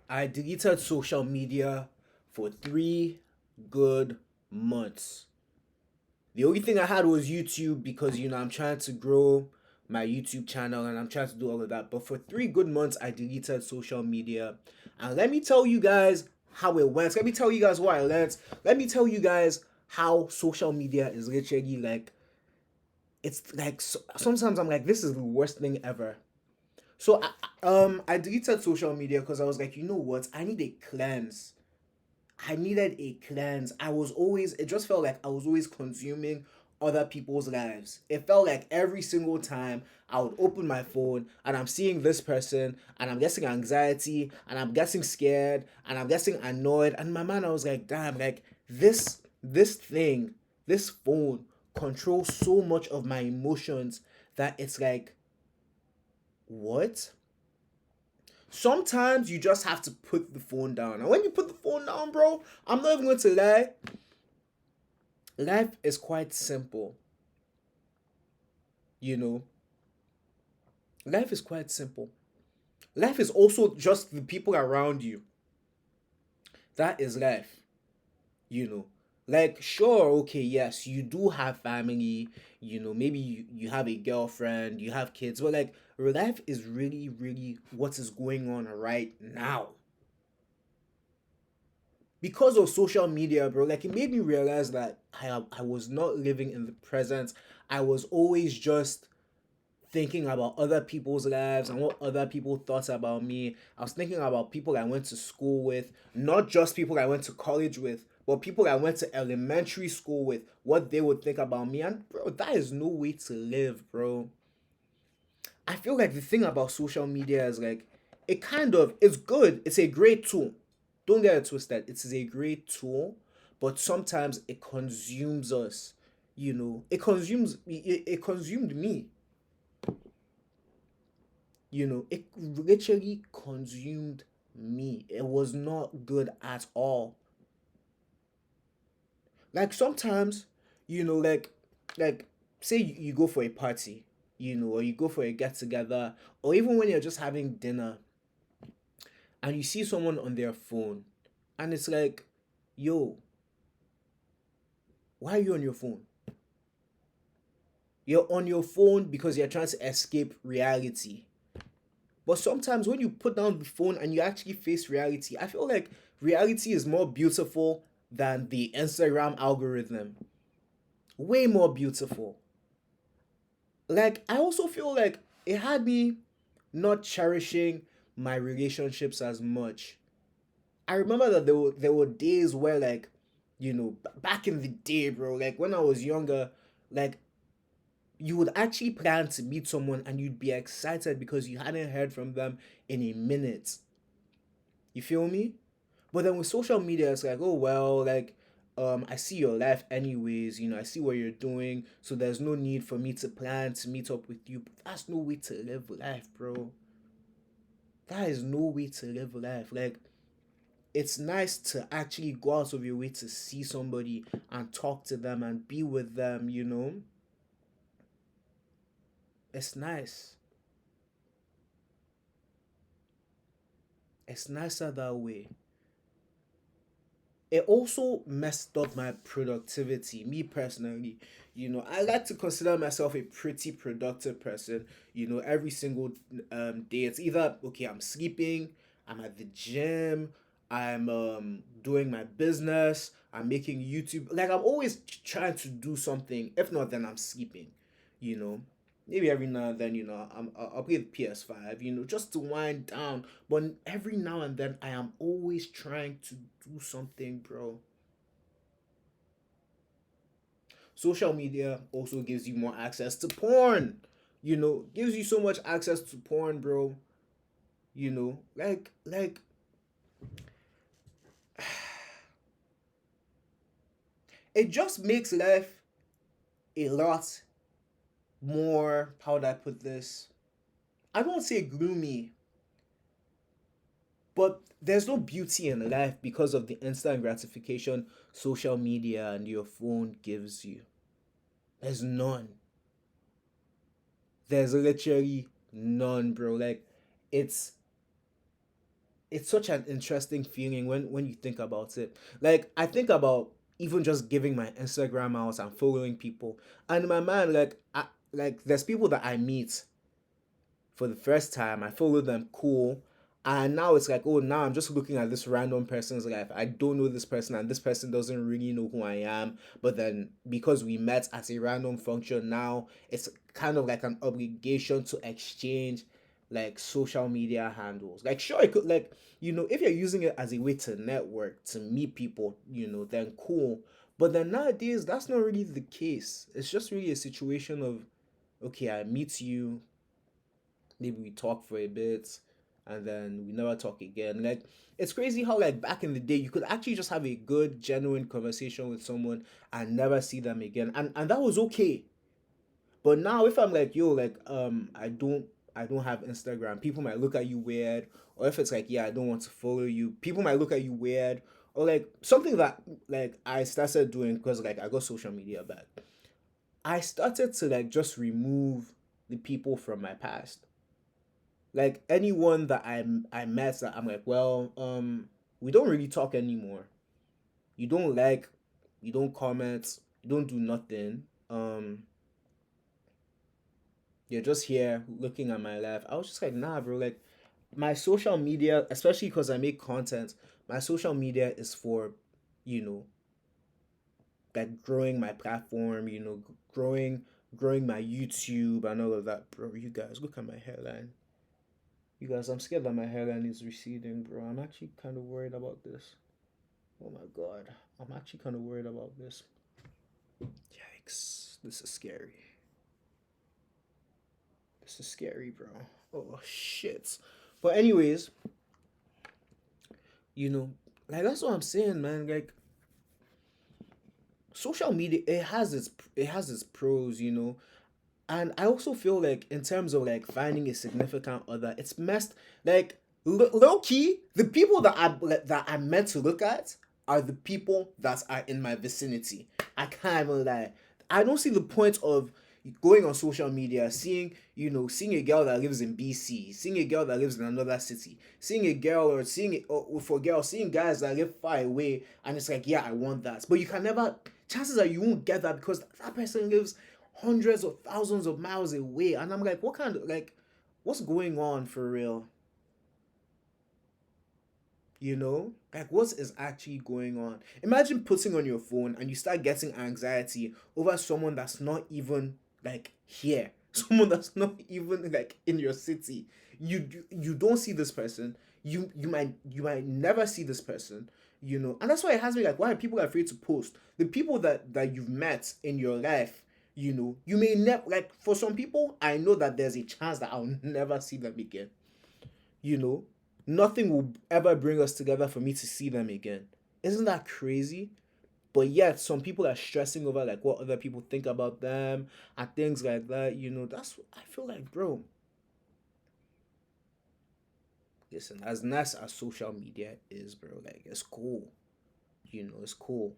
I deleted social media for 3 good months. The only thing I had was YouTube because I'm trying to grow my YouTube channel and I'm trying to do all of that. But for 3 good months, I deleted social media. And let me tell you guys how it went. Let me tell you guys what I learned. Let me tell you guys how social media is literally like, it's like, sometimes I'm like, this is the worst thing ever. So I deleted social media because I was like, you know what? I need a cleanse. I needed a cleanse. It just felt like I was always consuming other people's lives. It felt like every single time I would open my phone and I'm seeing this person and I'm getting anxiety and I'm getting scared and I'm getting annoyed. And my mind, I was like, damn, like this thing, this phone controls so much of my emotions that it's like, what? Sometimes you just have to put the phone down. And when you put the phone down, bro, I'm not even going to lie, life is quite simple. You know, life is quite simple. Life is also just the people around you. That is life. you know like, sure, okay, yes, you do have family, maybe you have a girlfriend, you have kids, but like, life is really really what is going on right now. Because of social media, bro, like, it made me realize that I was not living in the present. I was always just thinking about other people's lives and what other people thought about me. I was thinking about people I went to school with, not just people I went to college with, but people I went to elementary school with, what they would think about me. And bro, that is no way to live, bro. I feel like the thing about social media is like, it's good. It's a great tool. Don't get it twisted. It is a great tool, but sometimes it consumes us. It consumed me. It literally consumed me. It was not good at all. Like, sometimes, like, like say you go for a party, or you go for a get together, or even when you're just having dinner and you see someone on their phone, and it's like, yo, why are you on your phone? You're on your phone because you're trying to escape reality. But sometimes when you put down the phone and you actually face reality, I feel like reality is more beautiful than the Instagram algorithm. Way more beautiful. Like, I also feel like it had me not cherishing my relationships as much. I remember that there were days where, like, back in the day, bro, like when I was younger, like, you would actually plan to meet someone and you'd be excited because you hadn't heard from them in a minute. You feel me? But then with social media, it's like, oh well, like, I see your life anyways, I see what you're doing, so there's no need for me to plan to meet up with you. But that's no way to live life, bro. That is no way to live life. Like, it's nice to actually go out of your way to see somebody and talk to them and be with them. It's nice. It's nicer that way. It also messed up my productivity, me personally. I like to consider myself a pretty productive person. Every single day, it's either, okay, I'm sleeping, I'm at the gym, I'm doing my business, I'm making YouTube. Like, I'm always trying to do something. If not, then I'm sleeping. you know Maybe every now and then, I'll play the PS5, just to wind down. But every now and then, I am always trying to do something, bro. Social media also gives you more access to porn. Gives you so much access to porn, bro. Like, it just makes life a lot more, how would I put this? I don't say gloomy, but there's no beauty in life because of the instant gratification social media and your phone gives you. There's none. There's literally none, bro. Like, it's it's such an interesting feeling when you think about it. Like I think about even just giving my Instagram out and following people, and in my mind, like there's people that I meet for the first time. I follow them, cool. And now it's like, oh, now I'm just looking at this random person's life. I don't know this person, and this person doesn't really know who I am. But then because we met at a random function, now it's kind of like an obligation to exchange like social media handles. Like, sure, it could, like, if you're using it as a way to network, to meet people, then cool. But then nowadays, that's not really the case. It's just really a situation of, okay, I meet you, maybe we talk for a bit and then we never talk again. Like it's crazy how like back in the day you could actually just have a good genuine conversation with someone and never see them again, and that was okay. But now if I'm like, yo, like I don't have Instagram, people might look at you weird. Or if it's like, yeah, I don't want to follow you, people might look at you weird. Or like something that like I started doing because like I got social media back, I started to like just remove the people from my past. Like anyone that I met that I'm like, well, we don't really talk anymore. You don't like, you don't comment, you don't do nothing. You're just here looking at my life. I was just like, nah, bro. Like my social media, especially because I make content, my social media is for, you know, like growing my platform. Growing my YouTube and all of that, bro. You guys look at my hairline. You guys, I'm scared that my hairline is receding, bro. I'm actually kind of worried about this. Oh my god. I'm actually kind of worried about this. Yikes. This is scary. This is scary, bro. Oh shit. But anyways, you know, like that's what I'm saying, man. Like social media, it has its pros, and I also feel like in terms of like finding a significant other, it's messed. Like low key, the people that I'm meant to look at are the people that are in my vicinity. I can't even lie. I don't see the point of going on social media, seeing a girl that lives in BC, seeing a girl that lives in another city, seeing a girl or seeing it or for girls, seeing guys that live far away, and it's like, yeah, I want that, but you can never. Chances are you won't get that because that person lives hundreds of thousands of miles away, and I'm like, what kind of like, what's going on for real? Like what is actually going on? Imagine putting on your phone and you start getting anxiety over someone that's not even like here, someone that's not even like in your city. You don't see this person. You might never see this person. And that's why it has me like, why are people afraid to post the people that you've met in your life? You may never, like, for some people I know that there's a chance that I'll never see them again. you know Nothing will ever bring us together for me to see them again. Isn't that crazy? But yet some people are stressing over like what other people think about them and things like that. That's, I feel like, bro, listen, as nice as social media is, bro, like it's cool. It's cool.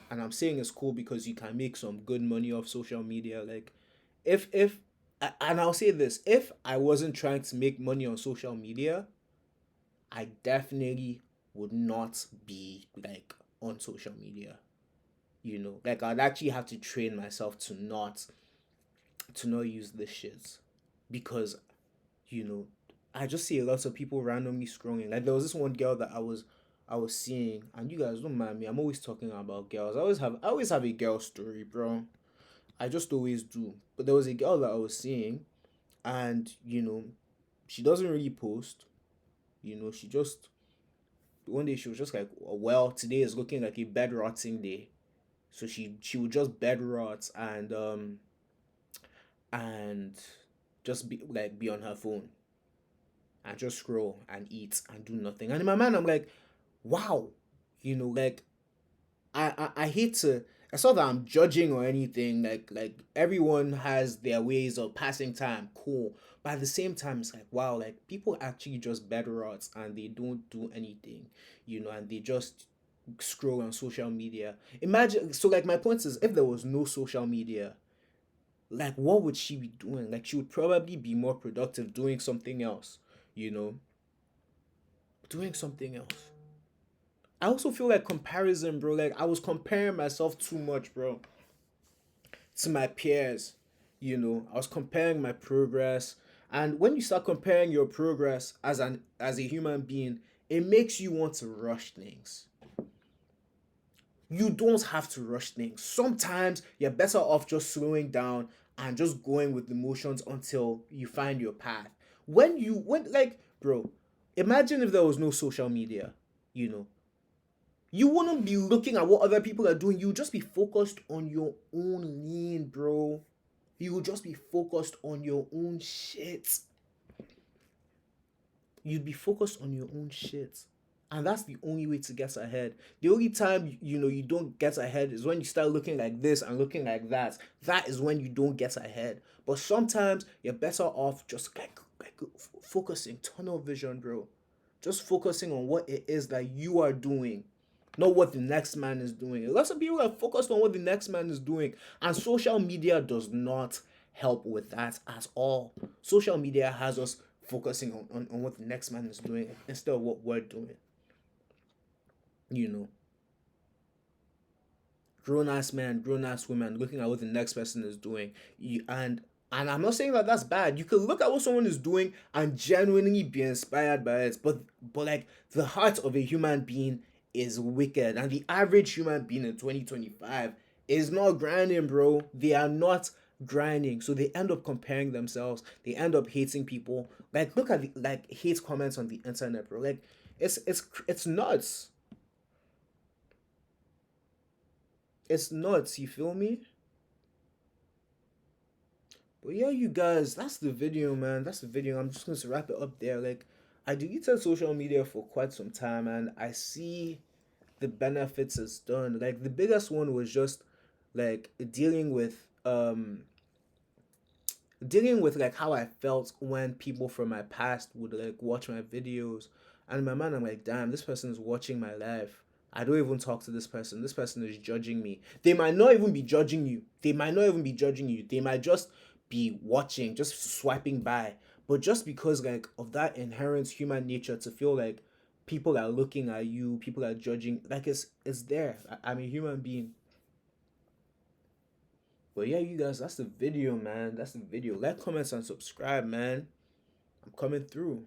And I'm saying it's cool because you can make some good money off social media. Like if and I'll say this, if I wasn't trying to make money on social media, I definitely would not be like on social media. Like I'd actually have to train myself to not use this shit because you know I just see a lot of people randomly scrolling. Like there was this one girl that I was seeing, and you guys don't mind me, I'm always talking about girls. I always have a girl story, bro. I just always do. But there was a girl that I was seeing, and she doesn't really post. She just one day she was just like, well, today is looking like a bed rotting day. So she would just bed rot and just be on her phone and just scroll and eat and do nothing. And in my mind I'm like, wow, like I hate to. It's not that I'm judging or anything. Like everyone has their ways of passing time, cool. But at the same time, it's like, wow, like people actually just bed rots and they don't do anything, and they just scroll on social media. Imagine. So like my point is, if there was no social media, like what would she be doing? Like she would probably be more productive doing something else, you know. doing something else. I also feel like comparison, bro. Like I was comparing myself too much, bro, to my peers. I was comparing my progress. And when you start comparing your progress as a human being, it makes you want to rush things. You don't have to rush things. Sometimes you're better off just slowing down and just going with the motions until you find your path. When like, bro, imagine if there was no social media, you know. You wouldn't be looking at what other people are doing. You would just be focused on your own lane, bro. You would just be focused on your own shit. You'd be focused on your own shit. And that's the only way to get ahead. The only time you don't get ahead is when you start looking like this and looking like that. That is when you don't get ahead. But sometimes you're better off just like focusing, tunnel vision, bro. Just focusing on what it is that you are doing, not what the next man is doing. Lots of people are focused on what the next man is doing, and social media does not help with that at all. Social media has us focusing on what the next man is doing instead of what we're doing. You know, grown ass man, grown ass woman looking at what the next person is doing. And I'm not saying that that's bad. You can look at what someone is doing and genuinely be inspired by it. But like the heart of a human being is wicked, and the average human being in 2025 is not grinding, bro. They are not grinding, so they end up comparing themselves. They end up hating people. Like look at the like hate comments on the internet, bro. Like it's nuts. It's nuts. You feel me? But yeah, you guys, that's the video, man. That's the video. I'm just going to wrap it up there. Like, I deleted social media for quite some time, and I see the benefits it's done. Like, the biggest one was just like dealing with like how I felt when people from my past would like watch my videos. And in my mind, I'm like, damn, this person is watching my life. I don't even talk to this person. This person is judging me. They might not even be judging you. They might not even be judging you. They might just be watching, just swiping by. But just because like of that inherent human nature to feel like people are looking at you, people are judging, like it's there. I'm a human being. But yeah, you guys, that's the video, man. That's the video. Like, comment, and subscribe, man. I'm coming through.